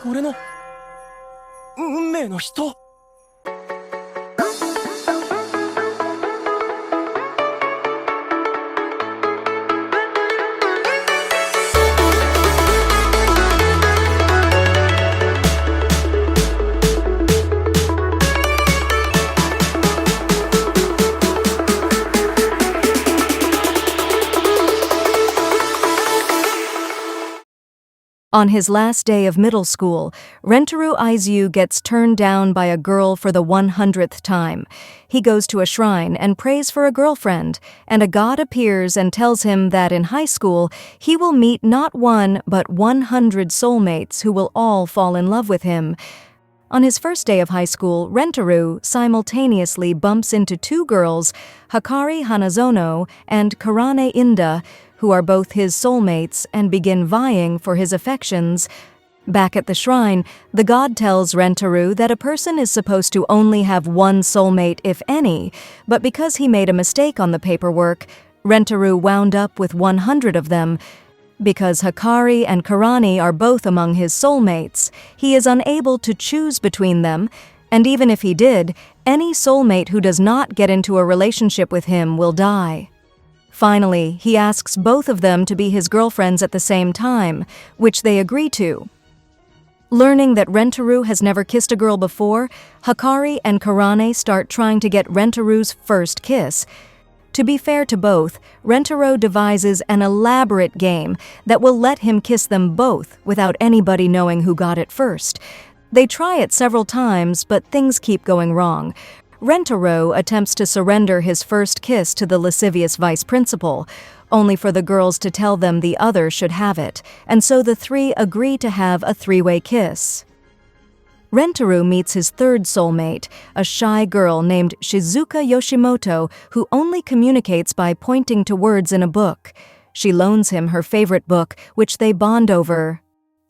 俺の運命の人。On his last day of middle school, Rentaro Aizu gets turned down by a girl for the 100th time. He goes to a shrine and prays for a girlfriend, and a god appears and tells him that in high school he will meet not one but 100 soulmates who will all fall in love with him. On his first day of high school, Rentaro simultaneously bumps into two girls, Hakari Hanazono and Karane Inda, who are both his soulmates and begin vying for his affections. Back at the shrine, the god tells Rentaro that a person is supposed to only have one soulmate, if any, but because he made a mistake on the paperwork, Rentaro wound up with 100 of them. Because Hakari and Karane are both among his soulmates, he is unable to choose between them, and even if he did, any soulmate who does not get into a relationship with him will die. Finally, he asks both of them to be his girlfriends at the same time, which they agree to. Learning that Rentaro has never kissed a girl before, Hakari and Karane start trying to get Rentaro's first kiss. To be fair to both, Rentaro devises an elaborate game that will let him kiss them both without anybody knowing who got it first. They try it several times, but things keep going wrong. Rentaro attempts to surrender his first kiss to the lascivious vice principal, only for the girls to tell them the other should have it, and so the three agree to have a three-way kiss. Rentaro meets his third soulmate, a shy girl named Shizuka Yoshimoto who only communicates by pointing to words in a book. She loans him her favorite book, which they bond over.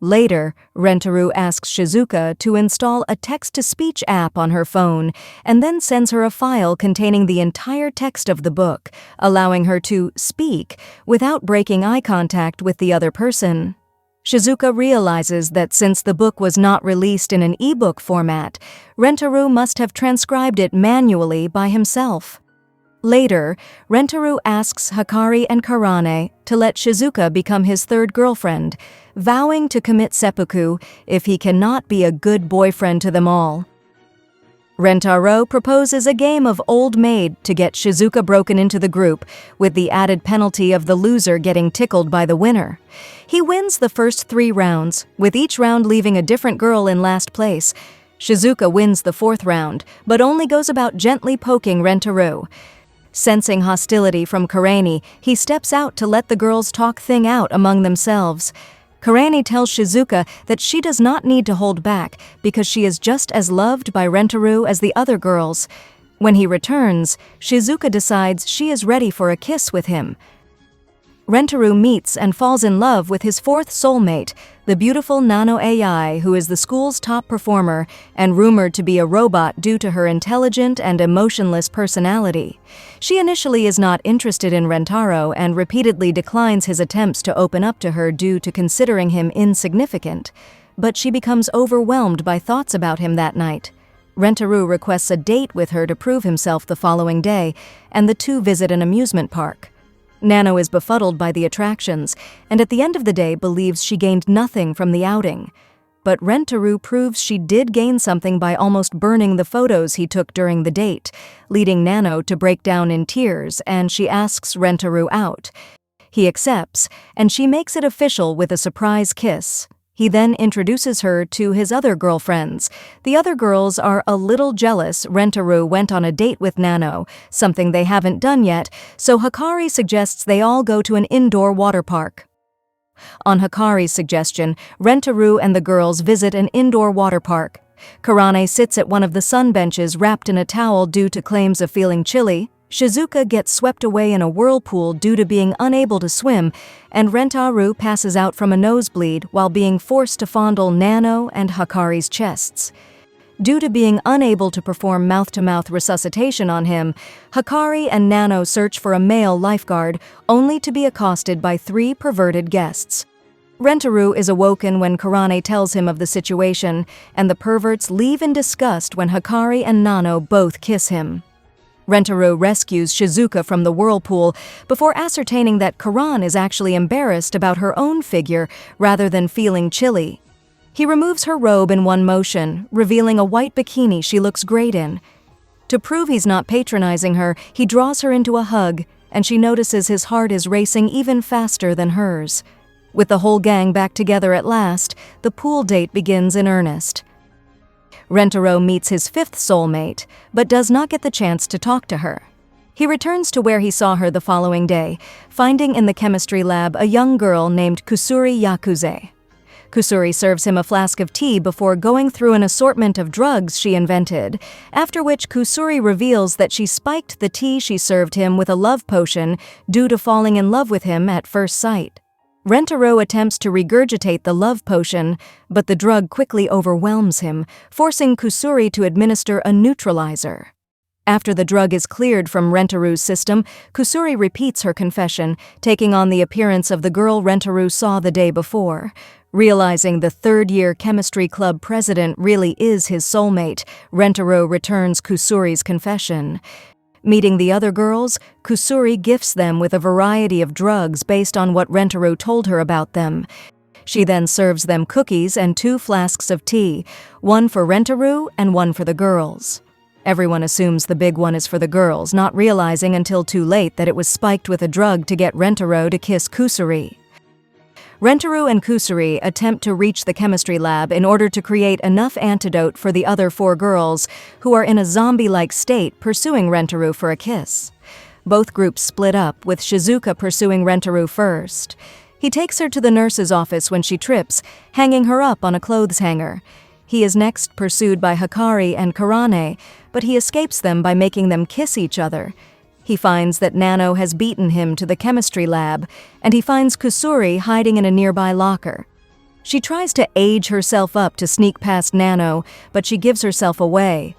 Later, Rentaro asks Shizuka to install a text-to-speech app on her phone and then sends her a file containing the entire text of the book, allowing her to speak without breaking eye contact with the other person. Shizuka realizes that since the book was not released in an e-book format, Rentaro must have transcribed it manually by himself. Later, Rentaro asks Hakari and Karane to let Shizuka become his third girlfriend, vowing to commit seppuku if he cannot be a good boyfriend to them all. Rentaro proposes a game of Old Maid to get Shizuka broken into the group, with the added penalty of the loser getting tickled by the winner. He wins the first 3 rounds, with each round leaving a different girl in last place. Shizuka wins the 4th round, but only goes about gently poking Rentaro. Sensing hostility from Karane, he steps out to let the girls talk things out among themselves. Karane tells Shizuka that she does not need to hold back because she is just as loved by Rentaro as the other girls. When he returns, Shizuka decides she is ready for a kiss with him. Rentaro meets and falls in love with his 4th soulmate, the beautiful Nano AI, who is the school's top performer and rumored to be a robot due to her intelligent and emotionless personality. She initially is not interested in Rentaro and repeatedly declines his attempts to open up to her due to considering him insignificant, but she becomes overwhelmed by thoughts about him that night. Rentaro requests a date with her to prove himself the following day, and the two visit an amusement park. Nano is befuddled by the attractions, and at the end of the day believes she gained nothing from the outing. But Rentaro proves she did gain something by almost burning the photos he took during the date, leading Nano to break down in tears, and she asks Rentaro out. He accepts, and she makes it official with a surprise kiss. He then introduces her to his other girlfriends. The other girls are a little jealous Rentaro went on a date with Nano, something they haven't done yet, so Hakari suggests they all go to an indoor water park. On Hakari's suggestion, Rentaro and the girls visit an indoor water park. Karane sits at one of the sun benches wrapped in a towel due to claims of feeling chilly. Shizuka gets swept away in a whirlpool due to being unable to swim, and Rentaro passes out from a nosebleed while being forced to fondle Nano and Hakari's chests. Due to being unable to perform mouth-to-mouth resuscitation on him, Hakari and Nano search for a male lifeguard, only to be accosted by 3 perverted guests. Rentaro is awoken when Karane tells him of the situation, and the perverts leave in disgust when Hikari and Nano both kiss him. Rentaro rescues Shizuka from the whirlpool before ascertaining that Karan is actually embarrassed about her own figure rather than feeling chilly. He removes her robe in one motion, revealing a white bikini she looks great in. To prove he's not patronizing her, he draws her into a hug, and she notices his heart is racing even faster than hers. With the whole gang back together at last, the pool date begins in earnest. Rentaro meets his fifth soulmate, but does not get the chance to talk to her. He returns to where he saw her the following day, finding in the chemistry lab a young girl named Kusuri Yakuze. Kusuri serves him a flask of tea before going through an assortment of drugs she invented, after which Kusuri reveals that she spiked the tea she served him with a love potion due to falling in love with him at first sight. Rentaro attempts to regurgitate the love potion, but the drug quickly overwhelms him, forcing Kusuri to administer a neutralizer. After the drug is cleared from Rentaru's system, Kusuri repeats her confession, taking on the appearance of the girl Rentaru saw the day before. Realizing the third-year chemistry club president really is his soulmate, Rentaro returns Kusuri's confession. Meeting the other girls, Kusuri gifts them with a variety of drugs based on what Rentaro told her about them. She then serves them cookies and 2 flasks of tea, one for Rentaro and one for the girls. Everyone assumes the big one is for the girls, not realizing until too late that it was spiked with a drug to get Rentaro to kiss Kusuri. Rentaro and Kusuri attempt to reach the chemistry lab in order to create enough antidote for the other 4 girls who are in a zombie-like state pursuing Rentaro for a kiss. Both groups split up, with Shizuka pursuing Rentaro first. He takes her to the nurse's office when she trips, hanging her up on a clothes hanger. He is next pursued by Hikari and Karane, but he escapes them by making them kiss each other. He finds that Nano has beaten him to the chemistry lab, and he finds Kusuri hiding in a nearby locker. She tries to age herself up to sneak past Nano, but she gives herself away.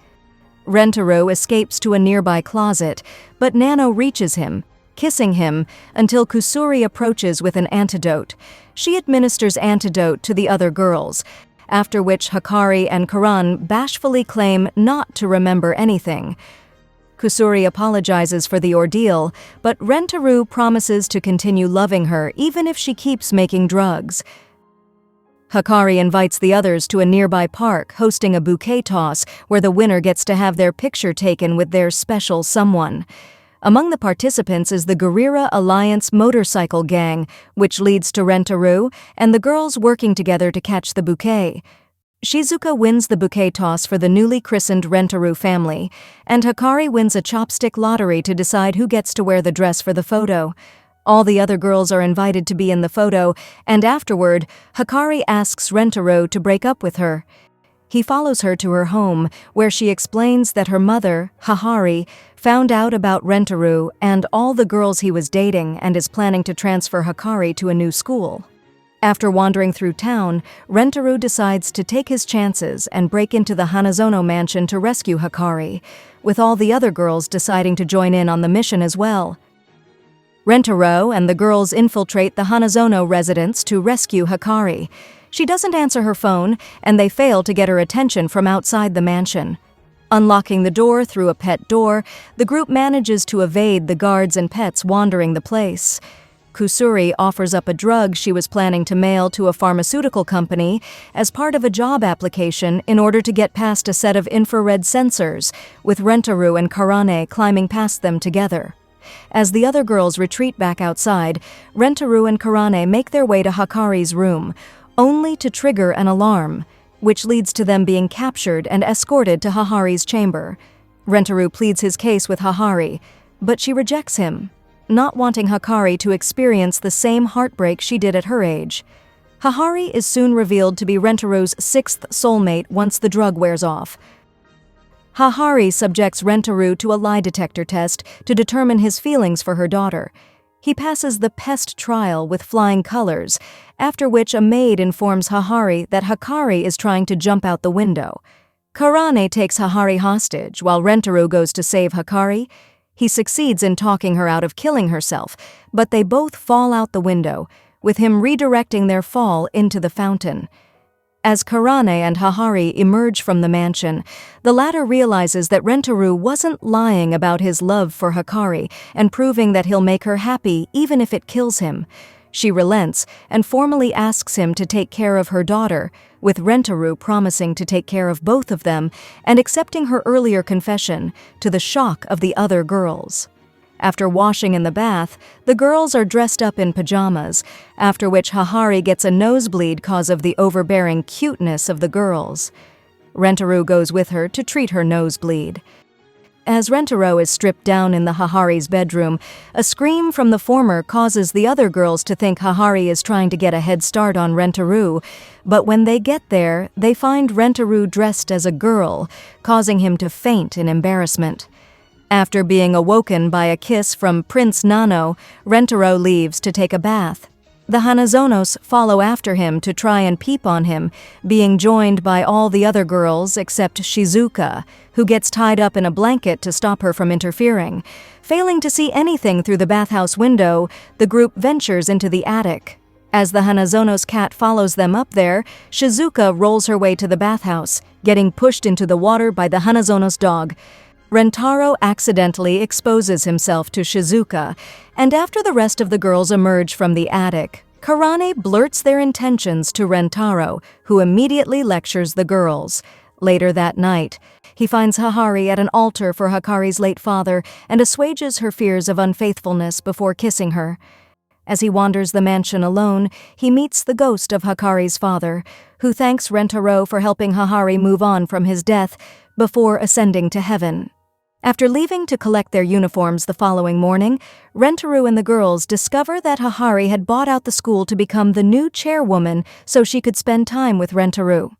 Rentaro escapes to a nearby closet, but Nano reaches him, kissing him until Kusuri approaches with an antidote. She administers antidote to the other girls, after which Hikari and Karan bashfully claim not to remember anything. Kusuri apologizes for the ordeal, but Rentaro promises to continue loving her even if she keeps making drugs. Hikari invites the others to a nearby park, hosting a bouquet toss where the winner gets to have their picture taken with their special someone. Among the participants is the Guerrilla Alliance motorcycle gang, which leads to Rentaro and the girls working together to catch the bouquet. Shizuka wins the bouquet toss for the newly christened Rentaro family, and Hikari wins a chopstick lottery to decide who gets to wear the dress for the photo. All the other girls are invited to be in the photo, and afterward, Hikari asks Rentaro to break up with her. He follows her to her home, where she explains that her mother, Hahari, found out about Rentaro and all the girls he was dating and is planning to transfer Hikari to a new school. After wandering through town, Rentaro decides to take his chances and break into the Hanazono mansion to rescue Hikari, with all the other girls deciding to join in on the mission as well. Rentaro and the girls infiltrate the Hanazono residence to rescue Hikari. She doesn't answer her phone, and they fail to get her attention from outside the mansion. Unlocking the door through a pet door, the group manages to evade the guards and pets wandering the place. Kusuri offers up a drug she was planning to mail to a pharmaceutical company as part of a job application in order to get past a set of infrared sensors, with Rentaro and Karane climbing past them together. As the other girls retreat back outside, Rentaro and Karane make their way to Hikari's room, only to trigger an alarm, which leads to them being captured and escorted to Hahari's chamber. Rentaro pleads his case with Hahari, but she rejects him, not wanting Hikari to experience the same heartbreak she did at her age. Hahari is soon revealed to be Rentaro's 6th soulmate once the drug wears off. Hahari subjects Rentaro to a lie detector test to determine his feelings for her daughter. He passes the pest trial with flying colors, after which a maid informs Hahari that Hikari is trying to jump out the window. Karane takes Hahari hostage while Rentaro goes to save Hikari. He succeeds in talking her out of killing herself, but they both fall out the window, with him redirecting their fall into the fountain. As Karane and Hahari emerge from the mansion, the latter realizes that Rentaru wasn't lying about his love for Hikari and proving that he'll make her happy even if it kills him. She relents and formally asks him to take care of her daughter, with Rentaru promising to take care of both of them and accepting her earlier confession, to the shock of the other girls. After washing in the bath, the girls are dressed up in pajamas, after which Hahari gets a nosebleed cause of the overbearing cuteness of the girls. Rentaru goes with her to treat her nosebleed. As Rentaro is stripped down in the Hahari's bedroom, a scream from the former causes the other girls to think Hahari is trying to get a head start on Rentaru, but when they get there, they find Rentaru dressed as a girl, causing him to faint in embarrassment. After being awoken by a kiss from Prince Nano, Rentaro leaves to take a bath. The Hanazonos follow after him to try and peep on him, being joined by all the other girls except Shizuka, who gets tied up in a blanket to stop her from interfering. Failing to see anything through the bathhouse window, the group ventures into the attic. As the Hanazonos cat follows them up there, Shizuka rolls her way to the bathhouse, getting pushed into the water by the Hanazonos dog. Rentaro accidentally exposes himself to Shizuka, and after the rest of the girls emerge from the attic, Karane blurts their intentions to Rentaro, who immediately lectures the girls. Later that night, he finds Hahari at an altar for Hikari's late father and assuages her fears of unfaithfulness before kissing her. As he wanders the mansion alone, he meets the ghost of Hikari's father, who thanks Rentaro for helping Hahari move on from his death before ascending to heaven. After leaving to collect their uniforms the following morning, Rentaru and the girls discover that Hahari had bought out the school to become the new chairwoman so she could spend time with Rentaru.